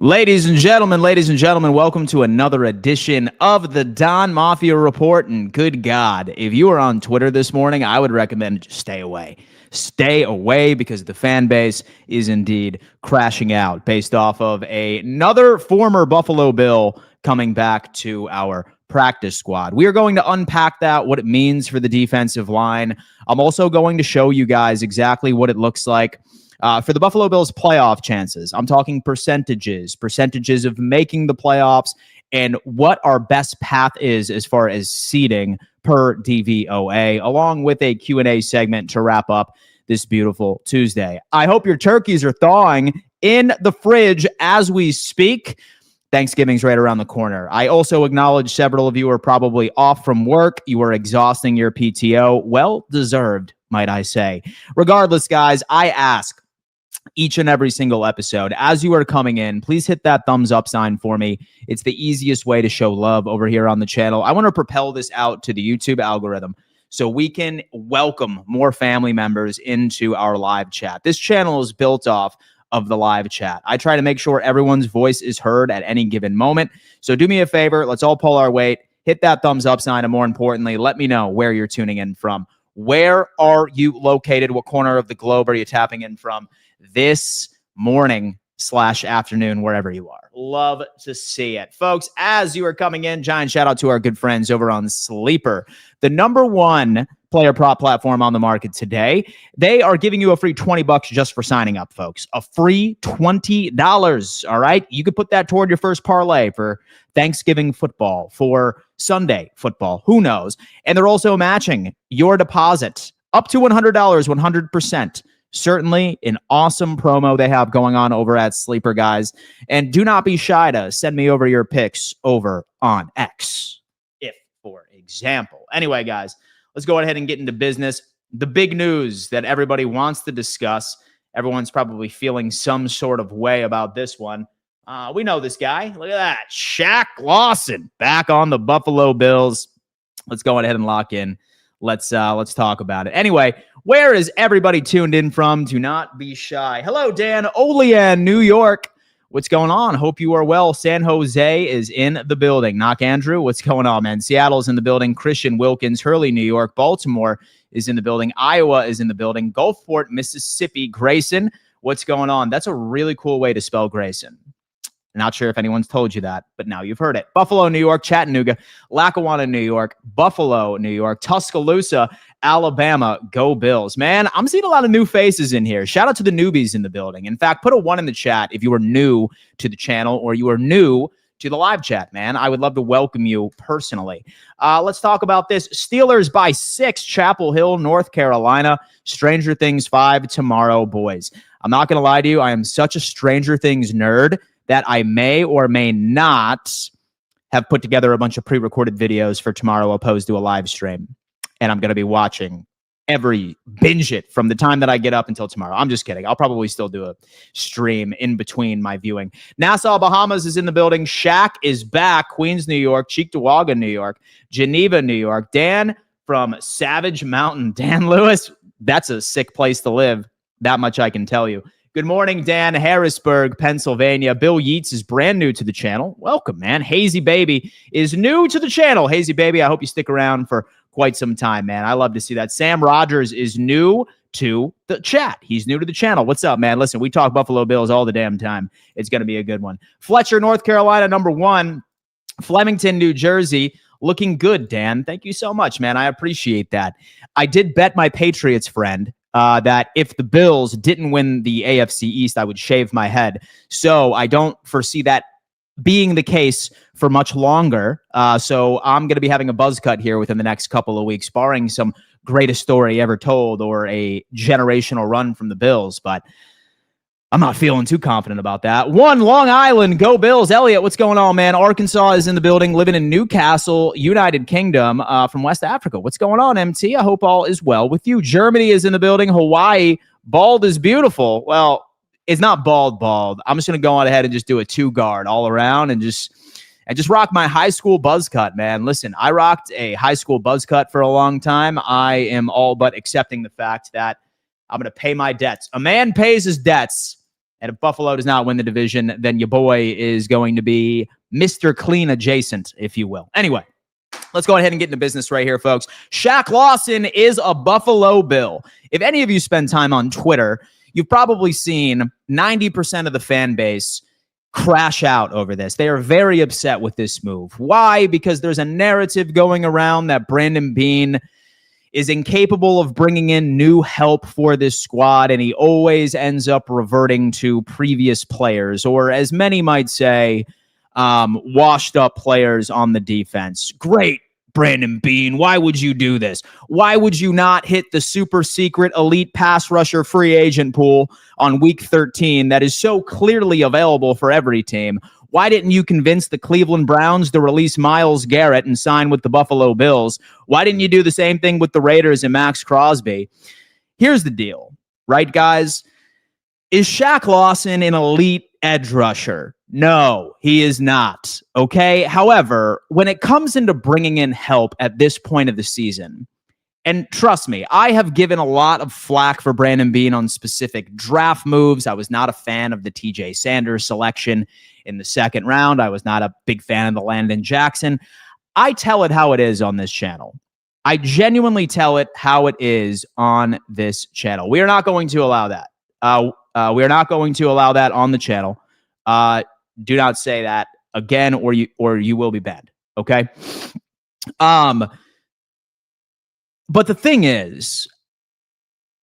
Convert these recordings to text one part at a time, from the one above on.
Ladies and gentlemen, welcome to another edition of the Don Mafia Report. And good God, if you are on Twitter this morning, I would recommend just stay away. Stay away because the fan base is indeed crashing out based off of another former Buffalo Bill coming back to our practice squad. We are going to unpack that, what it means for the defensive line. I'm also going to show you guys exactly what it looks like for the Buffalo Bills playoff chances. I'm talking percentages of making the playoffs, and what our best path is as far as seeding per DVOA, along with a Q&A segment to wrap up this beautiful Tuesday. I hope your turkeys are thawing in the fridge as we speak. Thanksgiving's right around the corner. I also acknowledge several of you are probably off from work. You are exhausting your PTO. Well deserved, might I say. Regardless, guys, I ask each and every single episode, as you are coming in, please hit that thumbs up sign for me. It's the easiest way to show love over here on the channel. I want to propel this out to the YouTube algorithm so we can welcome more family members into our live chat. This channel is built off of the live chat. I try to make sure everyone's voice is heard at any given moment. So do me a favor, let's all pull our weight, hit that thumbs up sign, and more importantly, let me know where you're tuning in from. Where are you located? What corner of the globe are you tapping in from this morning/afternoon, wherever you are? Love to see it. Folks, as you are coming in, giant shout out to our good friends over on Sleeper, the #1 player prop platform on the market today. They are giving you a free $20 just for signing up, folks. A free $20. All right. You could put that toward your first parlay for Thanksgiving football, for Sunday football. Who knows? And they're also matching your deposit up to $100, 100%. Certainly an awesome promo they have going on over at Sleeper, guys. And do not be shy to send me over your picks over on X, if, for example. Anyway, guys, let's go ahead and get into business. The big news that everybody wants to discuss. Everyone's probably feeling some sort of way about this one. We know this guy. Look at that. Shaq Lawson back on the Buffalo Bills. Let's go ahead and lock in. Let's talk about it. Anyway, where is everybody tuned in from? Do not be shy. Hello, Dan Olean, New York. What's going on? Hope you are well. San Jose is in the building. Knock Andrew, what's going on, man? Seattle's in the building. Christian Wilkins, Hurley, New York. Baltimore is in the building. Iowa is in the building. Gulfport, Mississippi. Grayson, what's going on? That's a really cool way to spell Grayson. Not sure if anyone's told you that, but now you've heard it. Buffalo, New York, Chattanooga, Lackawanna, New York, Buffalo, New York, Tuscaloosa, Alabama. Go Bills. Man, I'm seeing a lot of new faces in here. Shout out to the newbies in the building. In fact, put a 1 in the chat if you are new to the channel or you are new to the live chat, man. I would love to welcome you personally. Let's talk about this. Steelers by 6, Chapel Hill, North Carolina. Stranger Things 5 tomorrow, boys. I'm not going to lie to you. I am such a Stranger Things nerd that I may or may not have put together a bunch of pre-recorded videos for tomorrow opposed to a live stream. And I'm going to be watching binge it from the time that I get up until tomorrow. I'm just kidding. I'll probably still do a stream in between my viewing. Nassau, Bahamas is in the building. Shaq is back. Queens, New York. Cheektowaga, New York. Geneva, New York. Dan from Savage Mountain. Dan Lewis, that's a sick place to live. That much I can tell you. Good morning, Dan. Harrisburg, Pennsylvania. Bill Yeats is brand new to the channel. Welcome, man. Hazy Baby is new to the channel. Hazy Baby, I hope you stick around for quite some time, man. I love to see that. Sam Rogers is new to the chat. He's new to the channel. What's up, man? Listen, we talk Buffalo Bills all the damn time. It's going to be a good one. Fletcher, North Carolina, #1. Flemington, New Jersey. Looking good, Dan. Thank you so much, man. I appreciate that. I did bet my Patriots friend that if the Bills didn't win the AFC East, I would shave my head. So I don't foresee that being the case for much longer. So I'm going to be having a buzz cut here within the next couple of weeks, barring some greatest story ever told or a generational run from the Bills. But I'm not feeling too confident about that. 1, Long Island, go Bills. Elliot, what's going on, man? Arkansas is in the building, living in Newcastle, United Kingdom, from West Africa. What's going on, MT? I hope all is well with you. Germany is in the building. Hawaii, bald is beautiful. Well, it's not bald. I'm just going to go on ahead and just do a 2-guard all around and just rock my high school buzz cut, man. Listen, I rocked a high school buzz cut for a long time. I am all but accepting the fact that I'm going to pay my debts. A man pays his debts, And if Buffalo does not win the division, then your boy is going to be Mr. Clean adjacent, if you will. Anyway, let's go ahead and get into business right here, folks. Shaq Lawson is a Buffalo Bill. If any of you spend time on Twitter, you've probably seen 90% of the fan base crash out over this. They are very upset with this move. Why? Because there's a narrative going around that Brandon Beane is incapable of bringing in new help for this squad, and he always ends up reverting to previous players, or as many might say, washed up players on the defense. Great, Brandon Beane. Why would you do this? Why would you not hit the super secret elite pass rusher free agent pool on week 13 that is so clearly available for every team? Why didn't you convince the Cleveland Browns to release Myles Garrett and sign with the Buffalo Bills? Why didn't you do the same thing with the Raiders and Max Crosby? Here's the deal, right, guys? Is Shaq Lawson an elite edge rusher? No, he is not. Okay. However, when it comes into bringing in help at this point of the season, and trust me, I have given a lot of flack for Brandon Beane on specific draft moves. I was not a fan of the TJ Sanders selection in the second round. I was not a big fan of the Landon Jackson. I tell it how it is on this channel. I genuinely tell it how it is on this channel. We are not going to allow that. We are not going to allow that on the channel. Do not say that again, or you will be banned. Okay. But the thing is,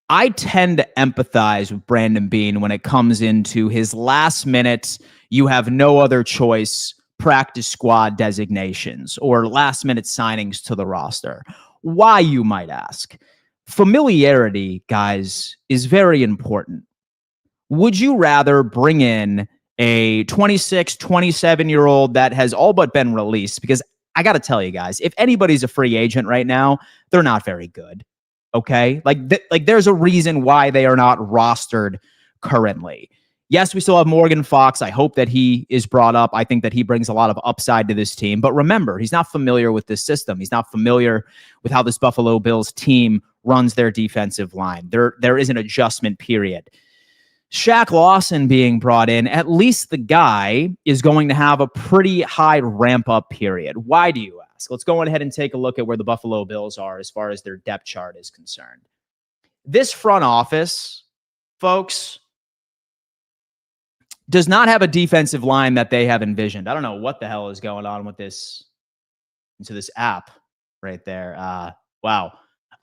I tend to empathize with Brandon Beane when it comes into his last minute, you have no other choice, practice squad designations or last minute signings to the roster. Why, you might ask? Familiarity, guys, is very important. Would you rather bring in a 26, 27-year-old that has all but been released? Because I got to tell you guys, if anybody's a free agent right now, they're not very good. Okay? Like there's a reason why they are not rostered currently. Yes, we still have Morgan Fox. I hope that he is brought up. I think that he brings a lot of upside to this team. But remember, he's not familiar with this system. He's not familiar with how this Buffalo Bills team runs their defensive line. There is an adjustment period. Shaq Lawson being brought in, at least the guy is going to have a pretty high ramp-up period. Why, do you ask? Let's go ahead and take a look at where the Buffalo Bills are as far as their depth chart is concerned. This front office, folks, does not have a defensive line that they have envisioned. I don't know what the hell is going on with this app right there. Wow.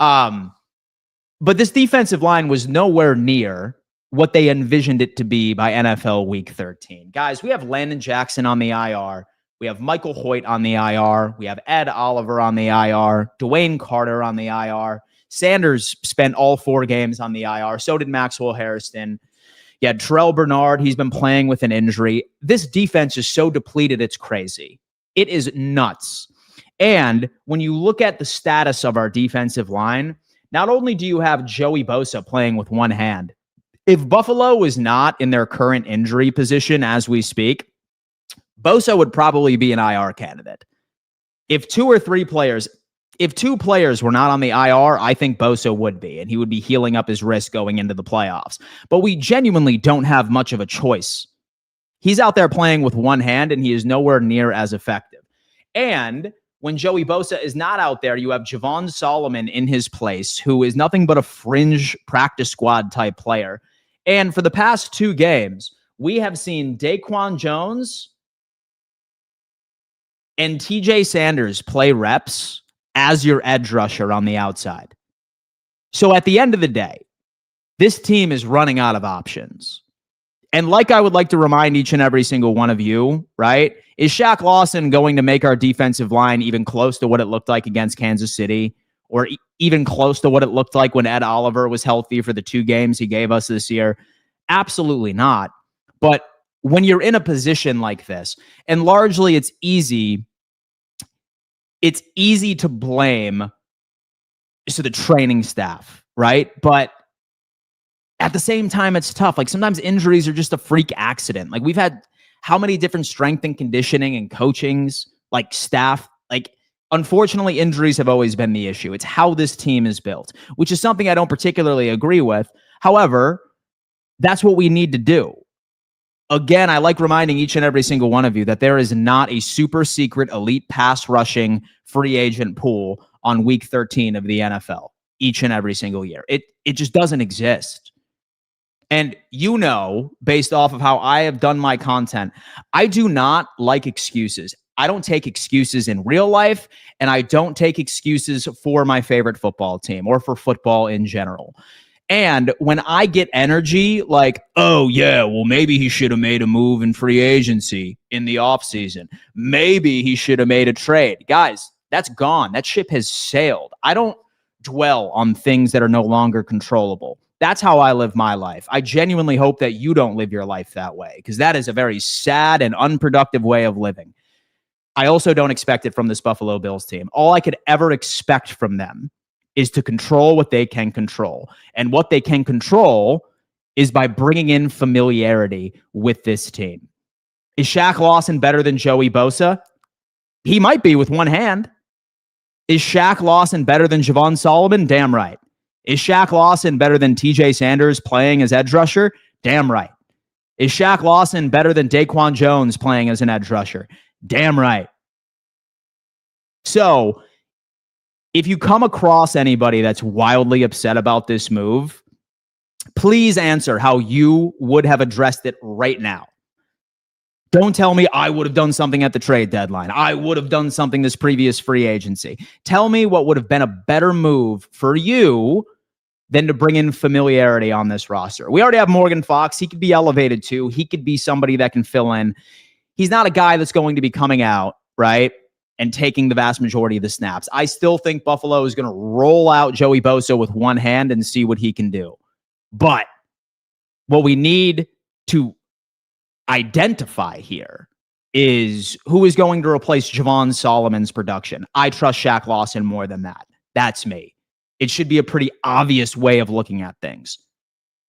But this defensive line was nowhere near what they envisioned it to be by NFL Week 13. Guys, we have Landon Jackson on the IR. We have Michael Hoyt on the IR. We have Ed Oliver on the IR. Dwayne Carter on the IR. Sanders spent all 4 games on the IR. So did Maxwell Harrison. You had Terrell Bernard. He's been playing with an injury. This defense is so depleted, it's crazy. It is nuts. And when you look at the status of our defensive line, not only do you have Joey Bosa playing with one hand, if Buffalo is not in their current injury position as we speak, Bosa would probably be an IR candidate. If 2 players were not on the IR, I think Bosa would be, and he would be healing up his wrist going into the playoffs. But we genuinely don't have much of a choice. He's out there playing with one hand, and he is nowhere near as effective. And when Joey Bosa is not out there, you have Javon Solomon in his place, who is nothing but a fringe practice squad type player. And for the past 2 games, we have seen Daquan Jones and TJ Sanders play reps as your edge rusher on the outside. So at the end of the day, this team is running out of options. And like I would like to remind each and every single one of you, right? Is Shaq Lawson going to make our defensive line even close to what it looked like against Kansas City? Or even close to what it looked like when Ed Oliver was healthy for the 2 games he gave us this year? Absolutely not. But when you're in a position like this, and largely it's easy to blame the training staff, right? But at the same time, it's tough. Like sometimes injuries are just a freak accident. Like we've had how many different strength and conditioning and coachings, like staff, like unfortunately, injuries have always been the issue. It's how this team is built, which is something I don't particularly agree with. However, that's what we need to do. Again, I like reminding each and every single one of you that there is not a super secret elite pass rushing free agent pool on week 13 of the NFL each and every single year. It just doesn't exist. And you know, based off of how I have done my content, I do not like excuses. I don't take excuses in real life, and I don't take excuses for my favorite football team or for football in general. And when I get energy like, oh, yeah, well, maybe he should have made a move in free agency in the offseason. Maybe he should have made a trade. Guys, that's gone. That ship has sailed. I don't dwell on things that are no longer controllable. That's how I live my life. I genuinely hope that you don't live your life that way, because that is a very sad and unproductive way of living. I also don't expect it from this Buffalo Bills team. All I could ever expect from them is to control what they can control. And what they can control is by bringing in familiarity with this team. Is Shaq Lawson better than Joey Bosa? He might be with one hand. Is Shaq Lawson better than Javon Solomon? Damn right. Is Shaq Lawson better than TJ Sanders playing as edge rusher? Damn right. Is Shaq Lawson better than Daquan Jones playing as an edge rusher? Damn right. So, if you come across anybody that's wildly upset about this move, please answer how you would have addressed it right now. Don't tell me I would have done something at the trade deadline. I would have done something this previous free agency. Tell me what would have been a better move for you than to bring in familiarity on this roster. We already have Morgan Fox. He could be elevated too. He could be somebody that can fill in. He's not a guy that's going to be coming out, right, and taking the vast majority of the snaps. I still think Buffalo is going to roll out Joey Bosa with one hand and see what he can do. But what we need to identify here is who is going to replace Javon Solomon's production. I trust Shaq Lawson more than that. That's me. It should be a pretty obvious way of looking at things.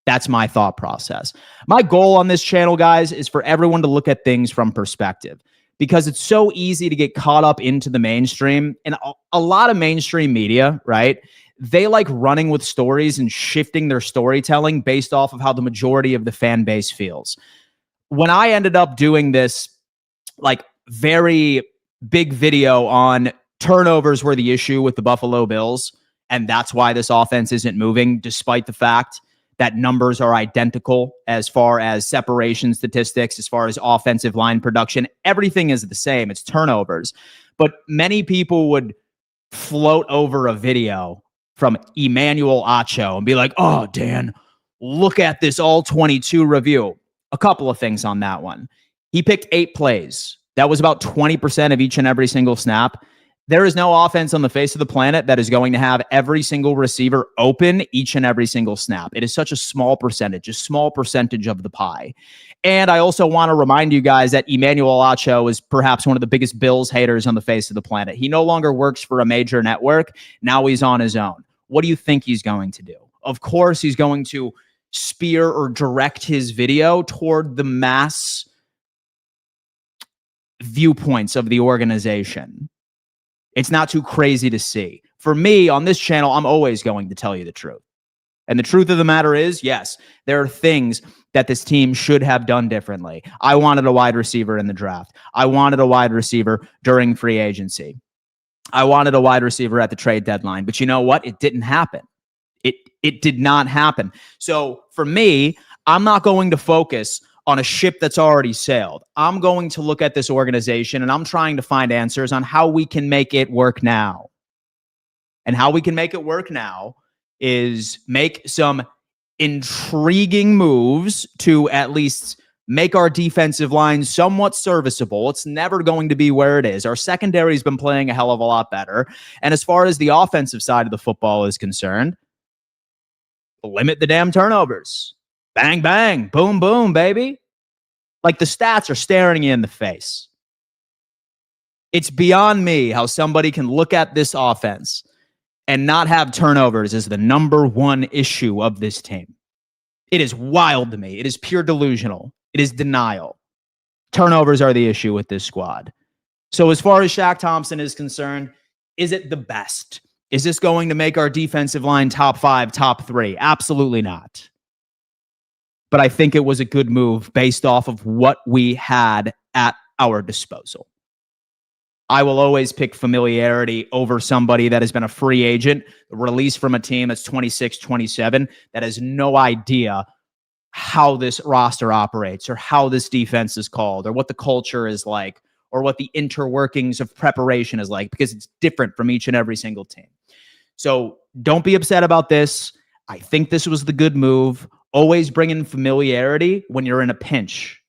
That's my thought process. My goal on this channel, guys, is for everyone to look at things from perspective, because it's so easy to get caught up into the mainstream. And a lot of mainstream media, right, they like running with stories and shifting their storytelling based off of how the majority of the fan base feels. When I ended up doing this like very big video on turnovers were the issue with the Buffalo Bills, and that's why this offense isn't moving, despite the fact that numbers are identical as far as separation statistics, as far as offensive line production. Everything is the same. It's turnovers. But many people would float over a video from Emmanuel Acho and be like, oh, Dan, look at this all 22 review. A couple of things on that one. He picked 8 plays. That was about 20% of each and every single snap. There is no offense on the face of the planet that is going to have every single receiver open each and every single snap. It is such a small percentage of the pie. And I also want to remind you guys that Emmanuel Acho is perhaps one of the biggest Bills haters on the face of the planet. He no longer works for a major network. Now he's on his own. What do you think he's going to do? Of course, he's going to spear or direct his video toward the mass viewpoints of the organization. It's not too crazy to see. For me, on this channel, I'm always going to tell you the truth. And the truth of the matter is, yes, there are things that this team should have done differently. I wanted a wide receiver in the draft. I wanted a wide receiver during free agency. I wanted a wide receiver at the trade deadline. But you know what? It didn't happen. It did not happen. So for me, I'm not going to focus on a ship that's already sailed. I'm going to look at this organization and I'm trying to find answers on how we can make it work now. And how we can make it work now is make some intriguing moves to at least make our defensive line somewhat serviceable. It's never going to be where it is. Our secondary's been playing a hell of a lot better. And as far as the offensive side of the football is concerned, limit the damn turnovers. Bang, bang, boom, boom, baby. Like the stats are staring you in the face. It's beyond me how somebody can look at this offense and not have turnovers as the number one issue of this team. It is wild to me. It is pure delusional. It is denial. Turnovers are the issue with this squad. So as far as Shaq Thompson is concerned, is it the best? Is this going to make our defensive line top 5, top 3? Absolutely not. but I think it was a good move based off of what we had at our disposal. I will always pick familiarity over somebody that has been a free agent, released from a team that's 26, 27, that has no idea how this roster operates or how this defense is called or what the culture is like or what the interworkings of preparation is like, because it's different from each and every single team. So don't be upset about this. I think this was the good move. Always bring in familiarity when you're in a pinch.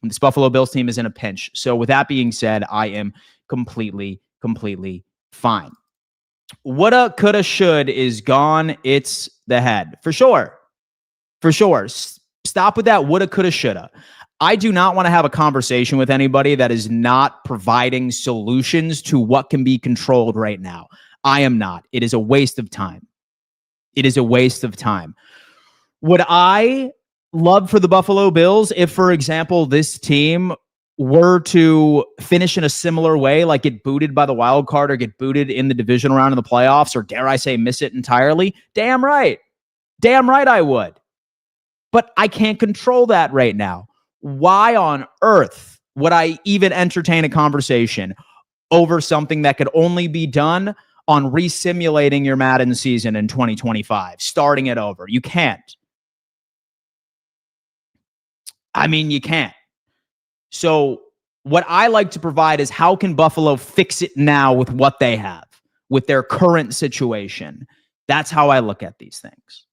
And this Buffalo Bills team is in a pinch. So with that being said, I am completely fine. Woulda, coulda, should is gone. It's the head. For sure. Stop with that woulda, coulda, shoulda. I do not want to have a conversation with anybody that is not providing solutions to what can be controlled right now. I am not. It is a waste of time. Would I love for the Buffalo Bills if, for example, this team were to finish in a similar way, like get booted by the wild card or get booted in the division round of the playoffs, or dare I say miss it entirely? Damn right I would. But I can't control that right now. Why on earth would I even entertain a conversation over something that could only be done on resimulating your Madden season in 2025, starting it over? You can't. You can't. So what I like to provide is, how can Buffalo fix it now with what they have, with their current situation? That's how I look at these things.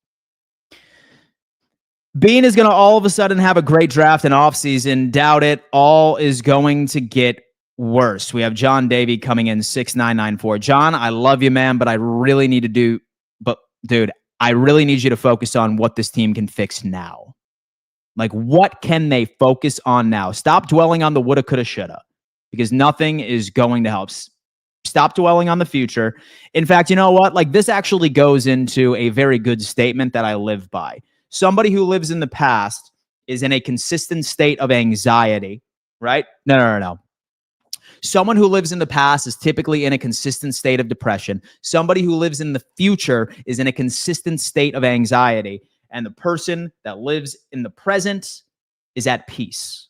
Beane is going to all of a sudden have a great draft and offseason. Doubt it. All is going to get worse. We have John Davey coming in 6994. John, I love you, man, but I really need you to focus on what this team can fix now. Like, what can they focus on now? Stop dwelling on the woulda, coulda, shoulda, because nothing is going to help. Stop dwelling on the future. In fact, you know what? Like, this actually goes into a very good statement that I live by. Somebody who lives in the past is in a consistent state of anxiety, right? No. Someone who lives in the past is typically in a consistent state of depression. Somebody who lives in the future is in a consistent state of anxiety. And the person that lives in the present is at peace.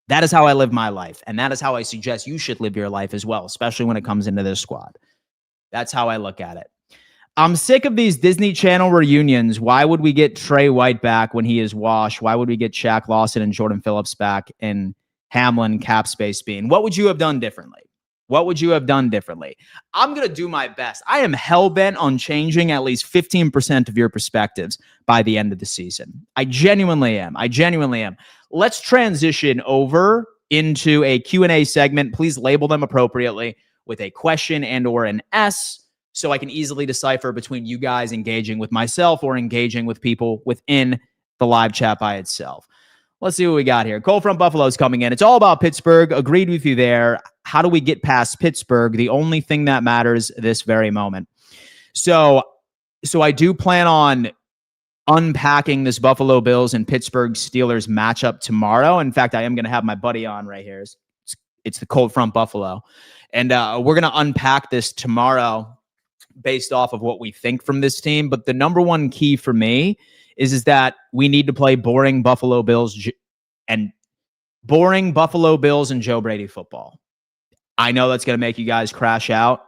That is how I live my life. And that is how I suggest you should live your life as well, especially when it comes into this squad. That's how I look at it. I'm sick of these Disney Channel reunions. Why would we get Trey White back when he is washed? Why would we get Shaq Lawson and Jordan Phillips back and Hamlin, cap space Beane? What would you have done differently? I'm going to do my best. I am hell-bent on changing at least 15% of your perspectives by the end of the season. I genuinely am. Let's transition over into a Q&A segment. Please label them appropriately with a question and or an S, so I can easily decipher between you guys engaging with myself or engaging with people within the live chat by itself. Let's see what we got here. Cole from Buffalo is coming in. It's all about Pittsburgh. Agreed with you there. How do we get past Pittsburgh? The only thing that matters this very moment. So I do plan on unpacking this Buffalo Bills and Pittsburgh Steelers matchup tomorrow. In fact, I am going to have my buddy on right here. It's the Cold Front Buffalo. And we're going to unpack this tomorrow based off of what we think from this team. But the number one key for me is that we need to play boring Buffalo Bills and Joe Brady football. I know that's going to make you guys crash out,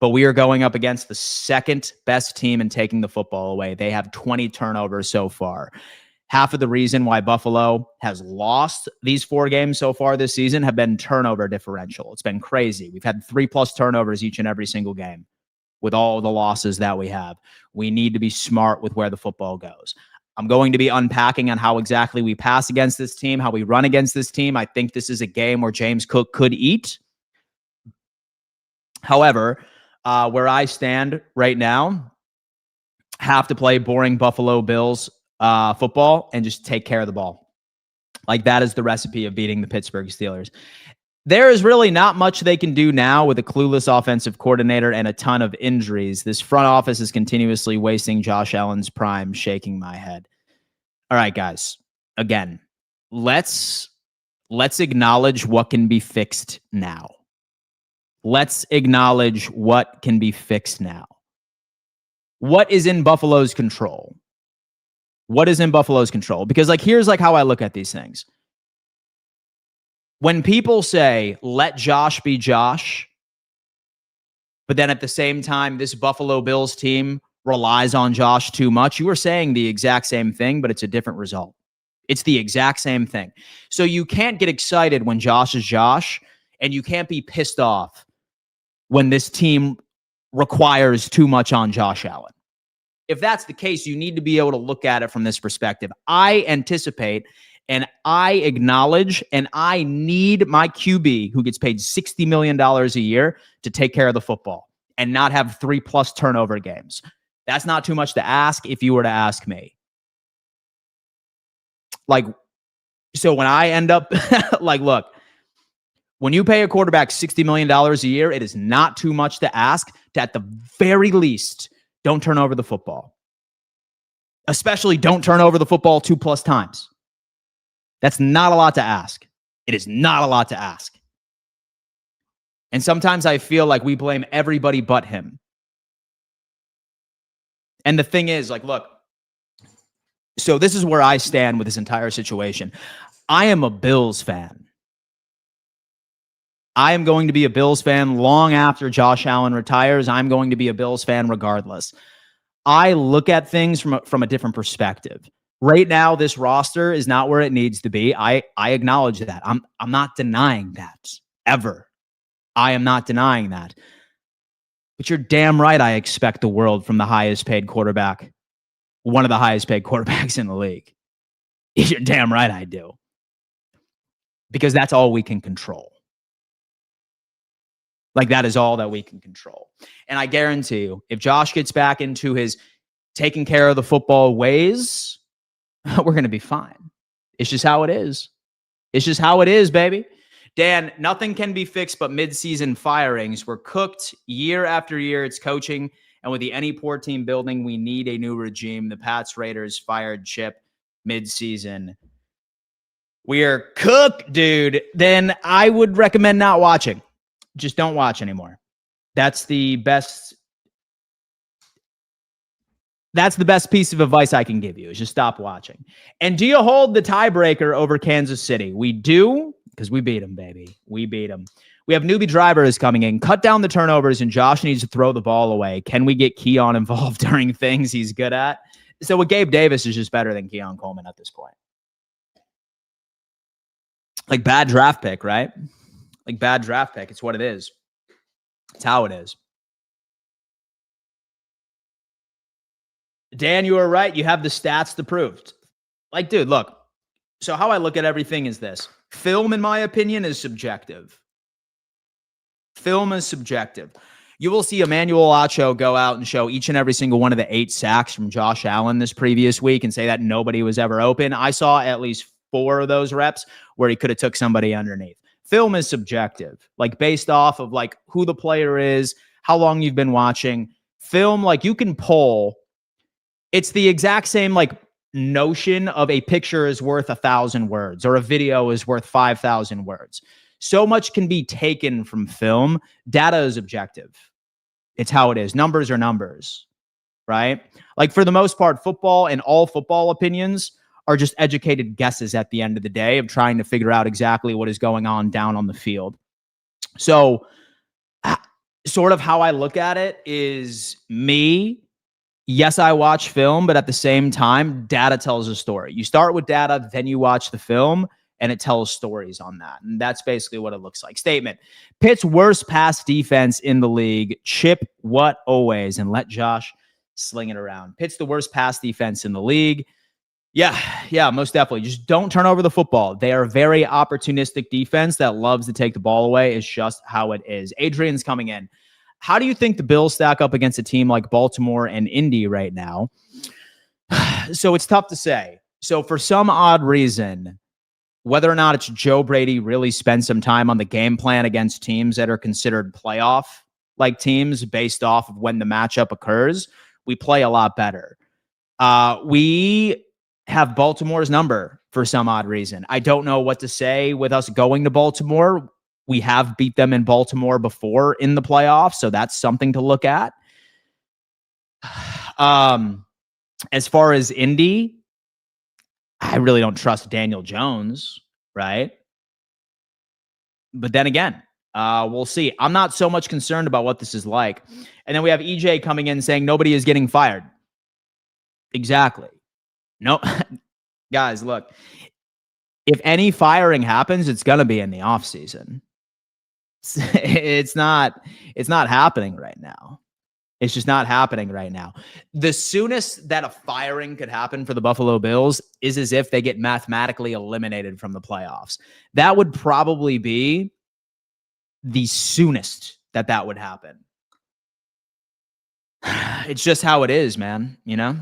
but we are going up against the second best team in taking the football away. They have 20 turnovers so far. Half of the reason why Buffalo has lost these 4 games so far this season have been turnover differential. It's been crazy. We've had 3+ turnovers each and every single game. With all the losses that we have, we need to be smart with where the football goes. I'm going to be unpacking on how exactly we pass against this team, how we run against this team. I think this is a game where James Cook could eat. However, where I stand right now, have to play boring Buffalo Bills football and just take care of the ball. Like, that is the recipe of beating the Pittsburgh Steelers. There is really not much they can do now with a clueless offensive coordinator and a ton of injuries. This front office is continuously wasting Josh Allen's prime, shaking my head. All right, guys. Again, let's acknowledge what can be fixed now. What is in Buffalo's control? What is in Buffalo's control? Because like, here's like how I look at these things. When people say, let Josh be Josh, but then at the same time, this Buffalo Bills team relies on Josh too much, you are saying the exact same thing, but it's a different result. It's the exact same thing. So you can't get excited when Josh is Josh, and you can't be pissed off when this team requires too much on Josh Allen. If that's the case, you need to be able to look at it from this perspective. I anticipate and I acknowledge and I need my QB, who gets paid $60 million a year, to take care of the football and not have 3+ turnover games. That's not too much to ask if you were to ask me. Like, so when I end up, like, look, when you pay a quarterback $60 million a year, it is not too much to ask to, at the very least, don't turn over the football. Especially don't turn over the football 2+ times. That's not a lot to ask. It is not a lot to ask. And sometimes I feel like we blame everybody but him. And the thing is, like, look, so this is where I stand with this entire situation. I am a Bills fan. I am going to be a Bills fan long after Josh Allen retires. I'm going to be a Bills fan regardless. I look at things from a different perspective. Right now, this roster is not where it needs to be. I acknowledge that. I'm not denying that ever. I am not denying that. But you're damn right I expect the world from the highest paid quarterback, one of the highest paid quarterbacks in the league. You're damn right I do. Because that's all we can control. Like, that is all that we can control. And I guarantee you, if Josh gets back into his taking care of the football ways, we're going to be fine. It's just how it is. It's just how it is, baby. Dan, nothing can be fixed but midseason firings. We're cooked year after year. It's coaching. And with the any poor team building, we need a new regime. The Pats Raiders fired Chip midseason. We are cooked, dude. Then I would recommend not watching. Just don't watch anymore. That's the best. That's the best piece of advice I can give you, is just stop watching. And do you hold the tiebreaker over Kansas City? We do, because we beat them, baby. We beat them. We have newbie drivers coming in. Cut down the turnovers, and Josh needs to throw the ball away. Can we get Keon involved during things he's good at? So with Gabe Davis is just better than Keon Coleman at this point. Like, bad draft pick, right? Like, bad draft pick. It's what it is. It's how it is. Dan, you are right. You have the stats to prove. Like, dude, look. So how I look at everything is this. Film, in my opinion, is subjective. Film is subjective. You will see Emmanuel Acho go out and show each and every single one of the 8 sacks from Josh Allen this previous week and say that nobody was ever open. I saw at least 4 of those reps where he could have took somebody underneath. Film is subjective, like, based off of like who the player is, how long you've been watching. Film, like, you can pull. It's the exact same like notion of a picture is worth 1,000 words or a video is worth 5,000 words. So much can be taken from film. Data is objective. It's how it is. Numbers are numbers, right? Like, for the most part, football and all football opinions are just educated guesses at the end of the day of trying to figure out exactly what is going on down on the field. So sort of how I look at it is me. Yes, I watch film, but at the same time, data tells a story. You start with data, then you watch the film, and it tells stories on that. And that's basically what it looks like. Statement. Pitt's worst pass defense in the league. Chip what always, and let Josh sling it around. Pitt's the worst pass defense in the league. Yeah, most definitely. Just don't turn over the football. They are a very opportunistic defense that loves to take the ball away. It's just how it is. Adrian's coming in. How do you think the Bills stack up against a team like Baltimore and Indy right now? So it's tough to say. So for some odd reason, whether or not it's Joe Brady really spends some time on the game plan against teams that are considered playoff-like teams based off of when the matchup occurs, we play a lot better. We have Baltimore's number for some odd reason. I don't know what to say with us going to Baltimore. We have beat them in Baltimore before in the playoffs, so that's something to look at. As far as Indy, I really don't trust Daniel Jones, right? But then again, we'll see. I'm not so much concerned about what this is like. And then we have EJ coming in saying nobody is getting fired. Exactly. No, guys, look, if any firing happens, it's going to be in the offseason. It's not happening right now. It's just not happening right now. The soonest that a firing could happen for the Buffalo Bills is as if they get mathematically eliminated from the playoffs. That would probably be the soonest that would happen. It's just how it is, man. You know,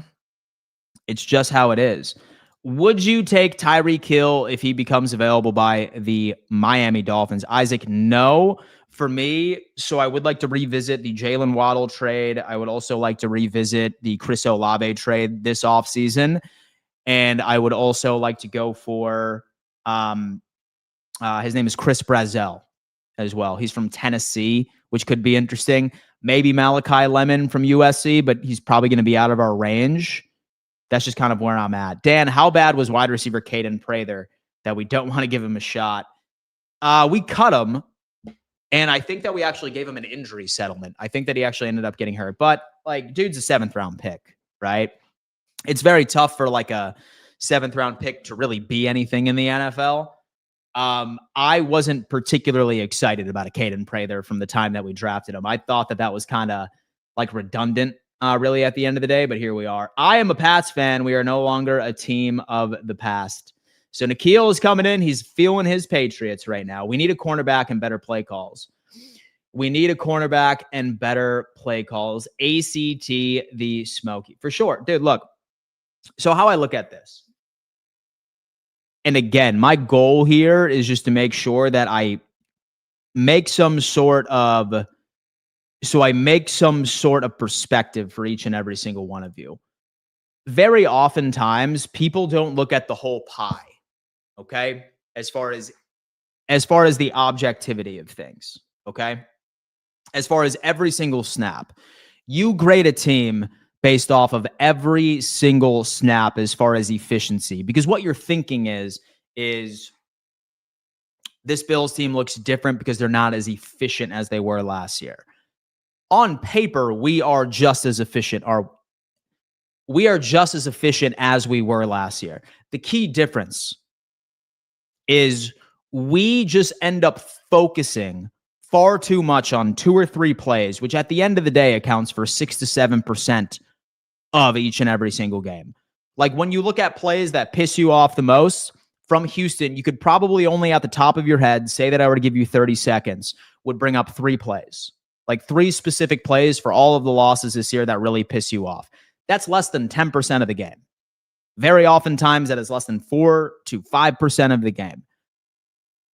it's just how it is. Would you take Tyreek Hill if he becomes available by the Miami Dolphins? Isaac, no. For me, so I would like to revisit the Jalen Waddle trade. I would also like to revisit the Chris Olave trade this offseason. And I would also like to go for, his name is Chris Brazzell as well. He's from Tennessee, which could be interesting. Maybe Malachi Lemon from USC, but he's probably going to be out of our range. That's just kind of where I'm at. Dan, how bad was wide receiver Caden Prather that we don't want to give him a shot? We cut him. And I think that we actually gave him an injury settlement. I think that he actually ended up getting hurt. But, like, dude's a 7th-round pick, right? It's very tough for, like, a 7th-round pick to really be anything in the NFL. I wasn't particularly excited about a Caden Prather from the time that we drafted him. I thought that was kind of, like, redundant, really, at the end of the day. But here we are. I am a Pats fan. We are no longer a team of the past. So N'Keal is coming in. He's feeling his Patriots right now. We need a cornerback and better play calls. We need a cornerback and better play calls. ACT the Smokey. For sure. Dude, look. So how I look at this. And again, my goal here is just to make sure that I make some sort of perspective for each and every single one of you. Very oftentimes, people don't look at the whole pie. Okay, as far as the objectivity of things, okay? As far as every single snap, you grade a team based off of every single snap as far as efficiency, because what you're thinking is this Bills team looks different because they're not as efficient as they were last year. On paper, we are just as efficient as we were last year. The key difference is we just end up focusing far too much on 2 or 3 plays, which at the end of the day accounts for 6 to 7% of each and every single game. Like when you look at plays that piss you off the most from Houston, you could probably only at the top of your head say that I were to give you 30 seconds would bring up 3 plays, like 3 specific plays for all of the losses this year that really piss you off. That's less than 10% of the game. Very oftentimes, that is less than 4 to 5% of the game.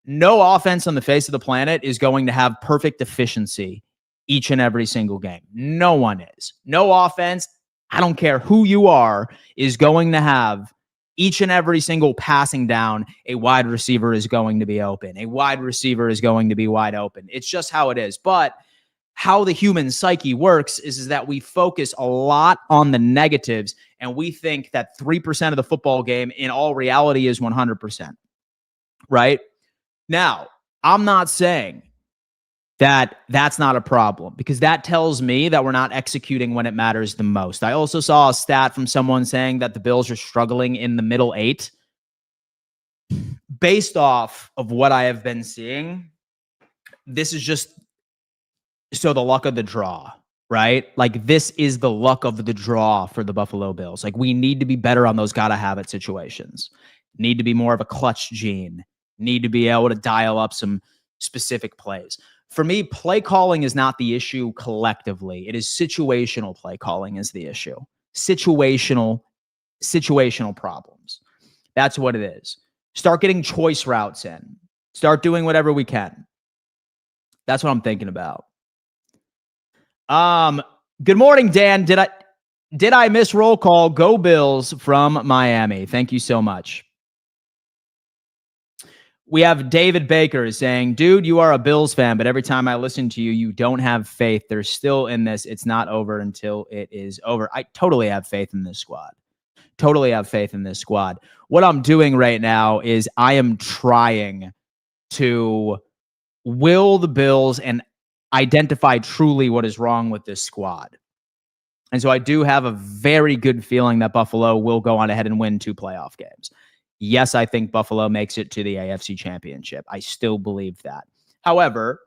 No offense on the face of the planet is going to have perfect efficiency each and every single game. No one is. No offense, I don't care who you are, is going to have each and every single passing down, a wide receiver is going to be open. A wide receiver is going to be wide open. It's just how it is. But how the human psyche works is that we focus a lot on the negatives, and we think that 3% of the football game in all reality is 100%. Right? Now, I'm not saying that that's not a problem, because that tells me that we're not executing when it matters the most. I also saw a stat from someone saying that the Bills are struggling in the middle 8. Based off of what I have been seeing, this is just the luck of the draw, right? Like, this is the luck of the draw for the Buffalo Bills. Like, we need to be better on those gotta have it situations. Need to be more of a clutch gene. Need to be able to dial up some specific plays. For me, play calling is not the issue collectively. It is situational play calling is the issue. Situational problems. That's what it is. Start getting choice routes in. Start doing whatever we can. That's what I'm thinking about. Good morning, Dan. Did I miss roll call? Go Bills from Miami. Thank you so much. We have David Baker saying, dude, you are a Bills fan, but every time I listen to you, you don't have faith. They're still in this. It's not over until it is over. I totally have faith in this squad. Totally have faith in this squad. What I'm doing right now is I am trying to will the Bills and identify truly what is wrong with this squad. And so I do have a very good feeling that Buffalo will go on ahead and win 2 playoff games. Yes, I think Buffalo makes it to the AFC Championship. I still believe that. However,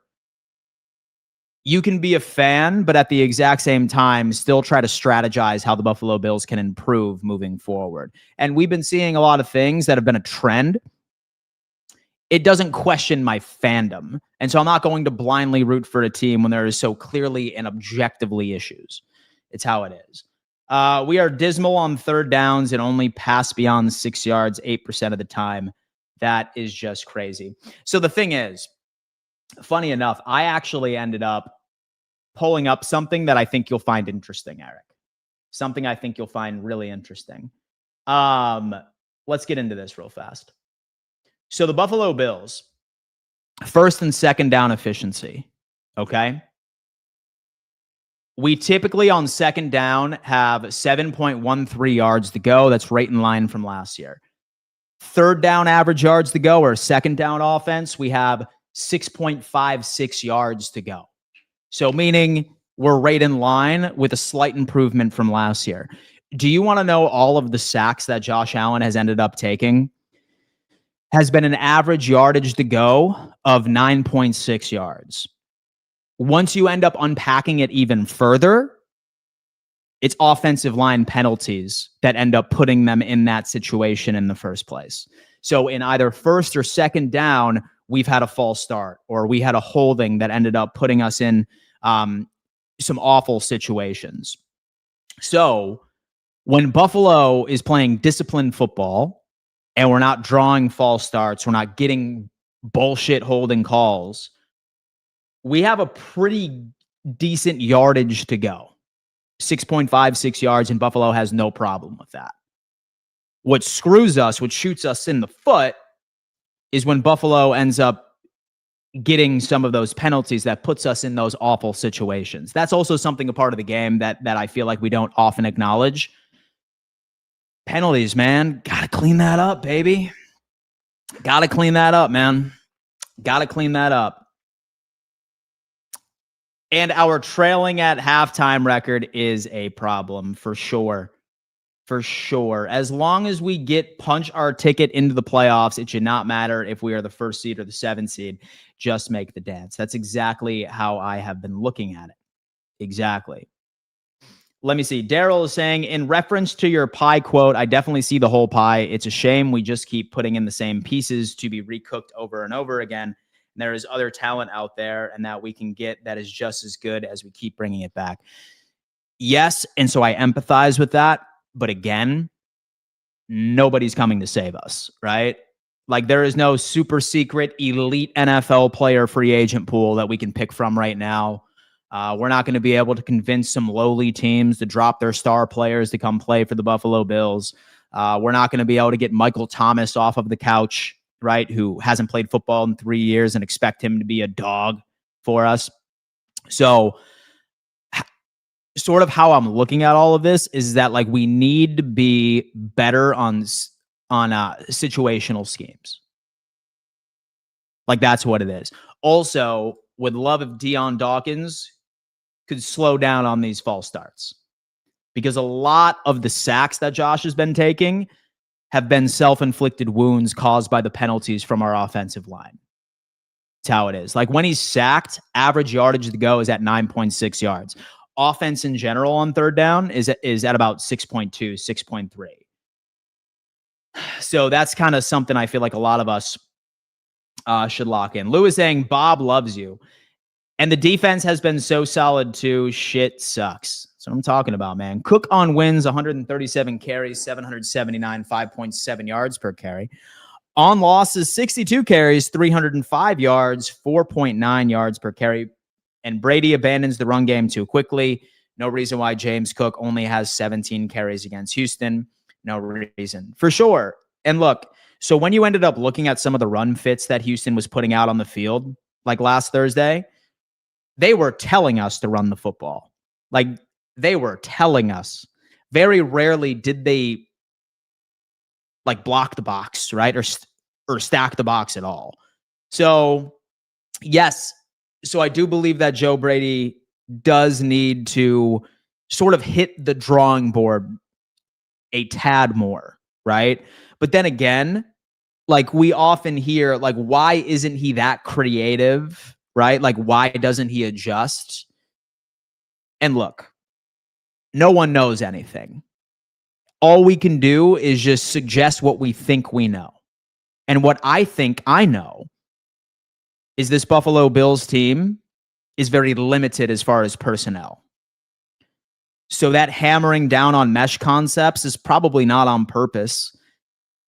you can be a fan, but at the exact same time, still try to strategize how the Buffalo Bills can improve moving forward. And we've been seeing a lot of things that have been a trend. It doesn't question my fandom. And so I'm not going to blindly root for a team when there is so clearly and objectively issues. It's how it is. We are dismal on third downs and only pass beyond 6 yards 8% of the time. That is just crazy. So the thing is, funny enough, I actually ended up pulling up something that I think you'll find interesting, Eric. Something I think you'll find really interesting. Let's get into this real fast. So the Buffalo Bills, first and second down efficiency, okay? We typically on second down have 7.13 yards to go. That's right in line from last year. Third down average yards to go, or second down offense, we have 6.56 yards to go. So meaning we're right in line with a slight improvement from last year. Do you want to know all of the sacks that Josh Allen has ended up taking? Has been an average yardage to go of 9.6 yards. Once you end up unpacking it even further, it's offensive line penalties that end up putting them in that situation in the first place. So in either first or second down, we've had a false start, or we had a holding that ended up putting us in some awful situations. So when Buffalo is playing disciplined football and we're not drawing false starts, we're not getting bullshit holding calls, we have a pretty decent yardage to go. 6.56 yards, and Buffalo has no problem with that. What screws us, what shoots us in the foot, is when Buffalo ends up getting some of those penalties that puts us in those awful situations. That's also something a part of the game that I feel like we don't often acknowledge. Penalties, man. Gotta clean that up, baby. Gotta clean that up, man. Gotta clean that up. And our trailing at halftime record is a problem for sure. For sure. As long as we punch our ticket into the playoffs, it should not matter if we are the first seed or the 7th seed. Just make the dance. That's exactly how I have been looking at it. Exactly. Let me see. Daryl is saying, in reference to your pie quote, I definitely see the whole pie. It's a shame we just keep putting in the same pieces to be recooked over and over again. And there is other talent out there and that we can get that is just as good as we keep bringing it back. Yes, and so I empathize with that. But again, nobody's coming to save us, right? Like there is no super secret elite NFL player free agent pool that we can pick from right now. We're not going to be able to convince some lowly teams to drop their star players to come play for the Buffalo Bills. We're not going to be able to get Michael Thomas off of the couch, right, who hasn't played football in 3 years, and expect him to be a dog for us. So sort of how I'm looking at all of this is that like we need to be better on situational schemes. Like that's what it is. Also, would love if Deion Dawkins could slow down on these false starts, because a lot of the sacks that Josh has been taking have been self-inflicted wounds caused by the penalties from our offensive line. That's how it is. Like when he's sacked, average yardage to go is at 9.6 yards. Offense in general on third down is at about 6.2, 6.3. So that's kind of something I feel like a lot of us should lock in. Lou is saying Bob loves you. And the defense has been so solid too. Shit sucks. That's what I'm talking about, man. Cook on wins, 137 carries, 779, 5.7 yards per carry. On losses, 62 carries, 305 yards, 4.9 yards per carry. And Brady abandons the run game too quickly. No reason why James Cook only has 17 carries against Houston. No reason. For sure. And look, so when you ended up looking at some of the run fits that Houston was putting out on the field, like last Thursday, they were telling us to run the football. Like they were telling us. Very rarely did they like block the box, right? Or stack the box at all. So, yes. So I do believe that Joe Brady does need to sort of hit the drawing board a tad more, right? But then again, like we often hear, like, why isn't he that creative, right? Like, why doesn't he adjust? And look, no one knows anything. All we can do is just suggest what we think we know. And what I think I know is this Buffalo Bills team is very limited as far as personnel. So that hammering down on mesh concepts is probably not on purpose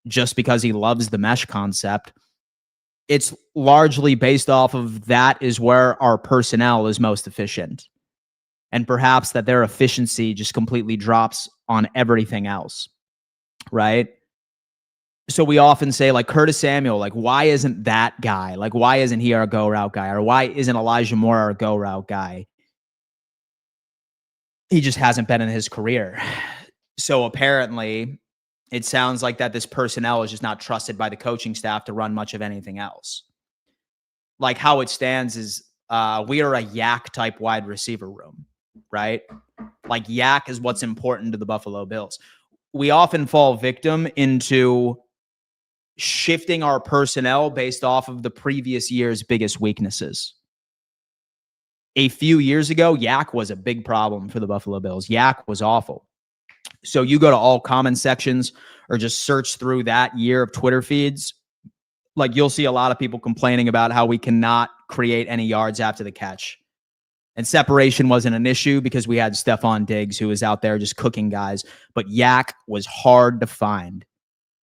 just because he loves the mesh concept. It's largely based off of that is where our personnel is most efficient. And perhaps that their efficiency just completely drops on everything else, right? So we often say, like, Curtis Samuel, like, why isn't that guy? Like, why isn't he our go route guy? Or why isn't Elijah Moore our go route guy? He just hasn't been in his career. So apparently, it sounds like that this personnel is just not trusted by the coaching staff to run much of anything else. Like, how it stands is we are a yak type wide receiver room, right? Like, yak is what's important to the Buffalo Bills. We often fall victim into shifting our personnel based off of the previous year's biggest weaknesses. A few years ago, yak was a big problem for the Buffalo Bills. Yak was awful. So you go to all comment sections or just search through that year of Twitter feeds. Like, you'll see a lot of people complaining about how we cannot create any yards after the catch. And separation wasn't an issue because we had Stephon Diggs, who was out there just cooking guys. But yak was hard to find.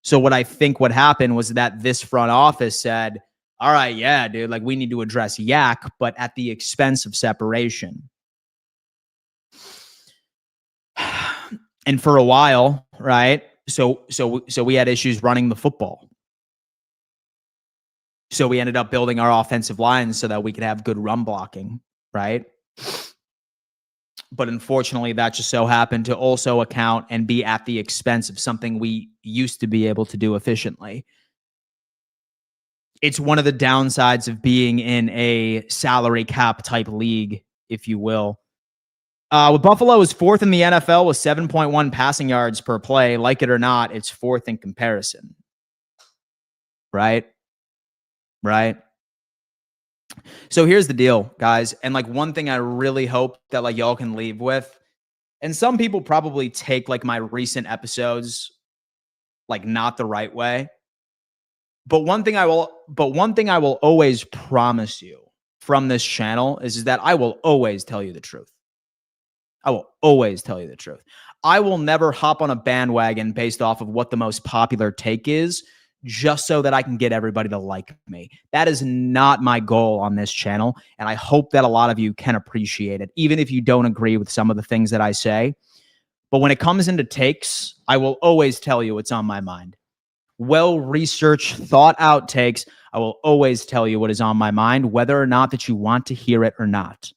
So what I think what happened was that this front office said, all right, yeah, dude, like, we need to address yak, but at the expense of separation. And for a while, right? So we had issues running the football. So we ended up building our offensive line so that we could have good run blocking, right? But unfortunately, that just so happened to also account and be at the expense of something we used to be able to do efficiently. It's one of the downsides of being in a salary cap type league, if you will. With Buffalo is fourth in the NFL with 7.1 passing yards per play. Like it or not, it's fourth in comparison. Right? Right? So here's the deal, guys. And like, one thing I really hope that like y'all can leave with, and some people probably take like my recent episodes like not the right way. But one thing I will always promise you from this channel is that I will always tell you the truth. I will always tell you the truth. I will never hop on a bandwagon based off of what the most popular take is just so that I can get everybody to like me. That is not my goal on this channel, and I hope that a lot of you can appreciate it, even if you don't agree with some of the things that I say. But when it comes into takes, I will always tell you what's on my mind. Well-researched, thought-out takes, I will always tell you what is on my mind, whether or not that you want to hear it or not.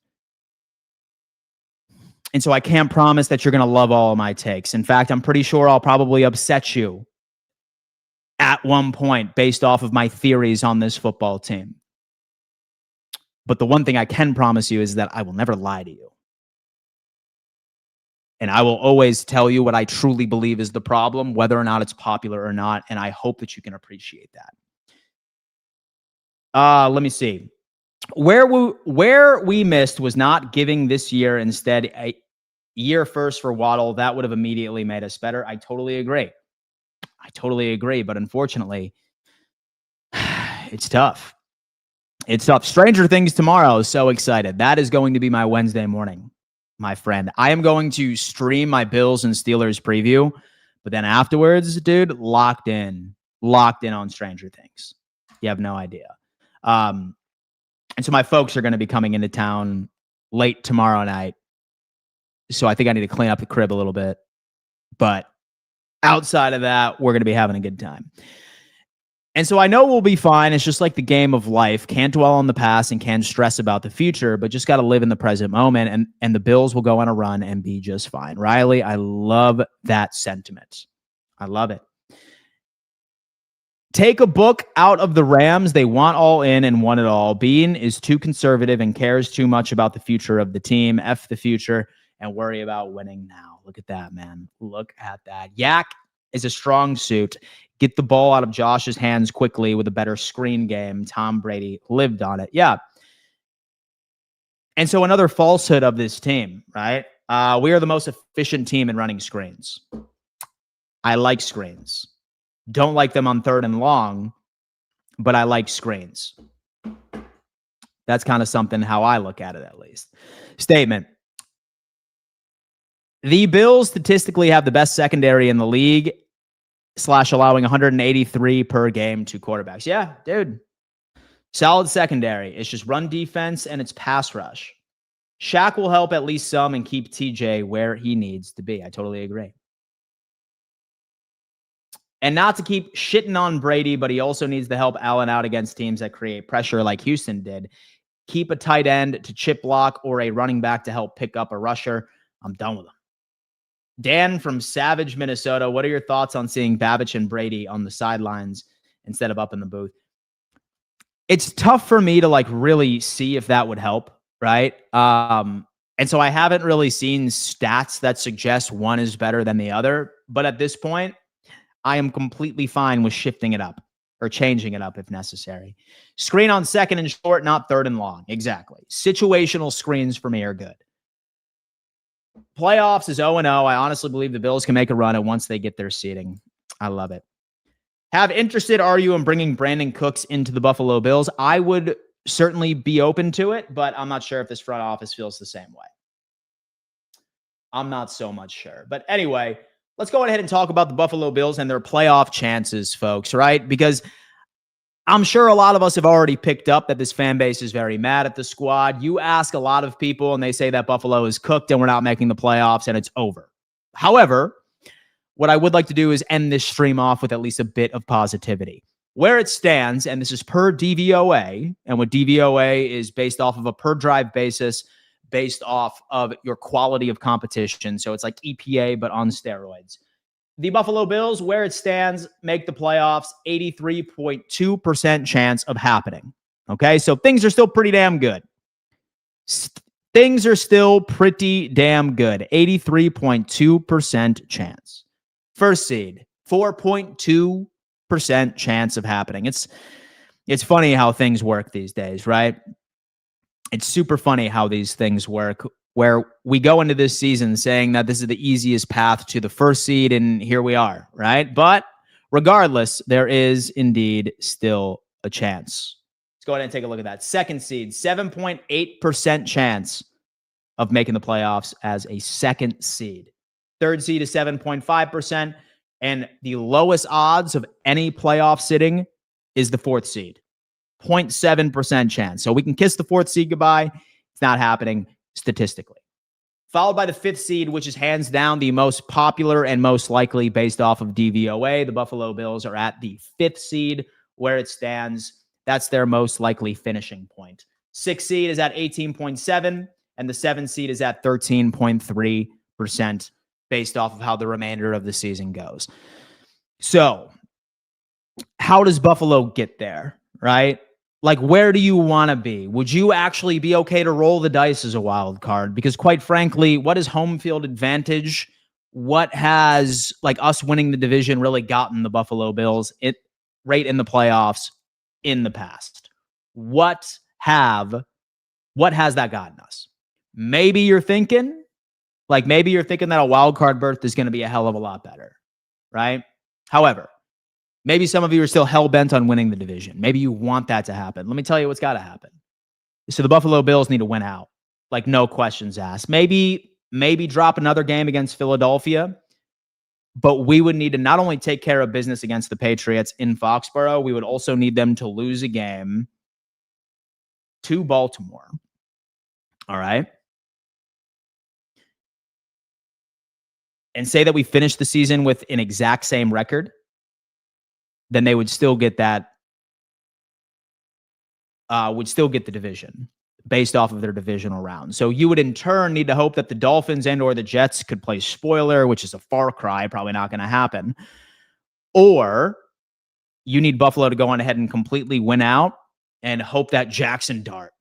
And so I can't promise that you're going to love all of my takes. In fact, I'm pretty sure I'll probably upset you at one point based off of my theories on this football team. But the one thing I can promise you is that I will never lie to you. And I will always tell you what I truly believe is the problem, whether or not it's popular or not. And I hope that you can appreciate that. Let me see. Where we missed was not giving this year instead a year first for Waddle. That would have immediately made us better. I totally agree. But unfortunately, it's tough. It's tough. Stranger Things tomorrow. So excited. That is going to be my Wednesday morning, my friend. I am going to stream my Bills and Steelers preview, but then afterwards, dude, locked in on Stranger Things. You have no idea. And so my folks are going to be coming into town late tomorrow night. So I think I need to clean up the crib a little bit. But outside of that, we're going to be having a good time. And so I know we'll be fine. It's just like the game of life. Can't dwell on the past and can't stress about the future, but just got to live in the present moment. And the Bills will go on a run and be just fine. Riley, I love that sentiment. I love it. Take a book out of the Rams. They want all in and want it all. Beane is too conservative and cares too much about the future of the team. F the future and worry about winning now. Look at that, man. Look at that. Yak is a strong suit. Get the ball out of Josh's hands quickly with a better screen game. Tom Brady lived on it. Yeah. And so another falsehood of this team, right? We are the most efficient team in running screens. I like screens. Don't like them on 3rd and long, but I like screens. That's kind of something how I look at it, at least. Statement. The Bills statistically have the best secondary in the league, / allowing 183 per game to quarterbacks. Yeah, dude. Solid secondary. It's just run defense and it's pass rush. Shaq will help at least some and keep TJ where he needs to be. I totally agree. And not to keep shitting on Brady, but he also needs to help Allen out against teams that create pressure like Houston did. Keep a tight end to chip block or a running back to help pick up a rusher. I'm done with him. Dan from Savage, Minnesota. What are your thoughts on seeing Babbage and Brady on the sidelines instead of up in the booth? It's tough for me to really see if that would help, right? And so I haven't really seen stats that suggest one is better than the other. But at this point, I am completely fine with shifting it up or changing it up if necessary. Screen on 2nd and short, not 3rd and long. Exactly. Situational screens for me are good. Playoffs is 0-0. I honestly believe the Bills can make a run once they get their seeding. I love it. How interested are you in bringing Brandon Cooks into the Buffalo Bills? I would certainly be open to it, but I'm not sure if this front office feels the same way. I'm not so much sure. But anyway, let's go ahead and talk about the Buffalo Bills and their playoff chances, folks, right? Because I'm sure a lot of us have already picked up that this fan base is very mad at the squad. You ask a lot of people and they say that Buffalo is cooked and we're not making the playoffs and it's over. However, what I would like to do is end this stream off with at least a bit of positivity. Where it stands, and this is per DVOA, and what DVOA is based off of a per drive basis, based off of your quality of competition. So it's like EPA, but on steroids. The Buffalo Bills, where it stands, make the playoffs, 83.2% chance of happening. Okay, so things are still pretty damn good. Things are still pretty damn good. 83.2% chance. First seed, 4.2% chance of happening. It's funny how things work these days, right? It's super funny how these things work, where we go into this season saying that this is the easiest path to the first seed, and here we are, right? But regardless, there is indeed still a chance. Let's go ahead and take a look at that. Second seed, 7.8% chance of making the playoffs as a second seed. Third seed is 7.5%, and the lowest odds of any playoff sitting is the fourth seed. 0.7% chance. So we can kiss the fourth seed goodbye. It's not happening statistically. Followed by the fifth seed, which is hands down the most popular and most likely based off of DVOA. The Buffalo Bills are at the fifth seed where it stands. That's their most likely finishing point. Sixth seed is at 18.7, and the seventh seed is at 13.3% based off of how the remainder of the season goes. So how does Buffalo get there, right? Like, where do you want to be? Would you actually be okay to roll the dice as a wild card? Because quite frankly, what is home field advantage? What has us winning the division really gotten the Buffalo Bills right in the playoffs in the past? What has that gotten us? Maybe you're thinking that a wild card berth is going to be a hell of a lot better, right? However, maybe some of you are still hell-bent on winning the division. Maybe you want that to happen. Let me tell you what's got to happen. So the Buffalo Bills need to win out. No questions asked. Maybe drop another game against Philadelphia, but we would need to not only take care of business against the Patriots in Foxborough, we would also need them to lose a game to Baltimore. All right? And say that we finish the season with an exact same record, then they would still get that, the division based off of their divisional round. So you would in turn need to hope that the Dolphins and or the Jets could play spoiler, which is a far cry, probably not going to happen. Or you need Buffalo to go on ahead and completely win out and hope that Jackson dart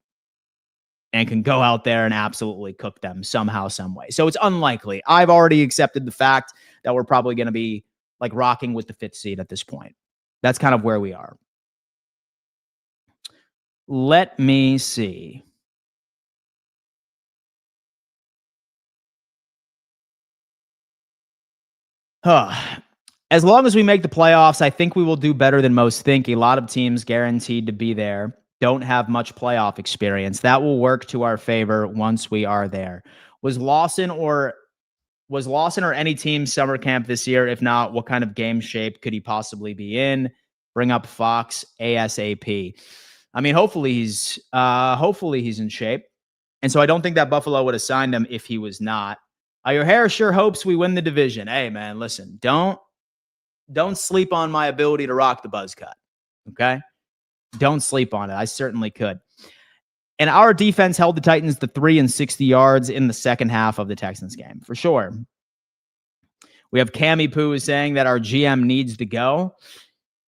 and can go out there and absolutely cook them somehow, some way. So it's unlikely. I've already accepted the fact that we're probably going to be like rocking with the 5th seed at this point. That's kind of where we are. Let me see. As long as we make the playoffs, I think we will do better than most think. A lot of teams guaranteed to be there don't have much playoff experience. That will work to our favor once we are there. Was Lawson or any team summer camp this year? If not, what kind of game shape could he possibly be in? Bring up Fox ASAP. I mean, hopefully he's in shape. And so I don't think that Buffalo would have signed him if he was not. Your hair sure hopes we win the division. Hey, man, listen, don't sleep on my ability to rock the buzz cut. Okay? Don't sleep on it. I certainly could. And our defense held the Titans to 360 yards in the second half of the Texans game, for sure. We have Cammy Poo saying that our GM needs to go.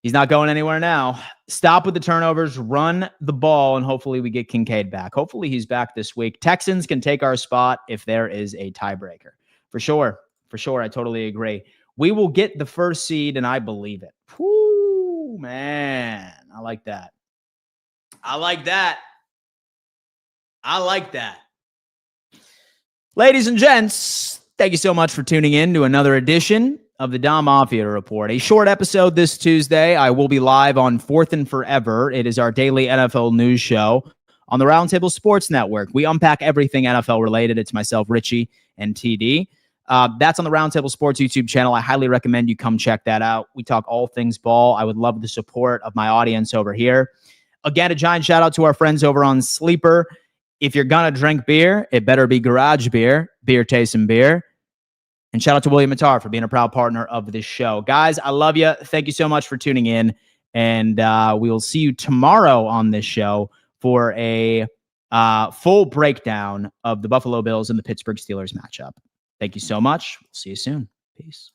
He's not going anywhere now. Stop with the turnovers, run the ball, and hopefully we get Kincaid back. Hopefully he's back this week. Texans can take our spot if there is a tiebreaker. For sure. For sure. I totally agree. We will get the 1st seed, and I believe it. Whoo, man. I like that. I like that. I like that. Ladies and gents, thank you so much for tuning in to another edition of the Dom Mafia Report. A short episode this Tuesday. I will be live on 4th and Forever. It is our daily NFL news show on the Roundtable Sports Network. We unpack everything NFL related. It's myself, Richie, and TD. That's on the Roundtable Sports YouTube channel. I highly recommend you come check that out. We talk all things ball. I would love the support of my audience over here. Again, a giant shout out to our friends over on Sleeper. If you're going to drink beer, it better be garage beer, beer tasting beer. And shout out to William Matar for being a proud partner of this show. Guys, I love you. Thank you so much for tuning in. And we will see you tomorrow on this show for a full breakdown of the Buffalo Bills and the Pittsburgh Steelers matchup. Thank you so much. We'll see you soon. Peace.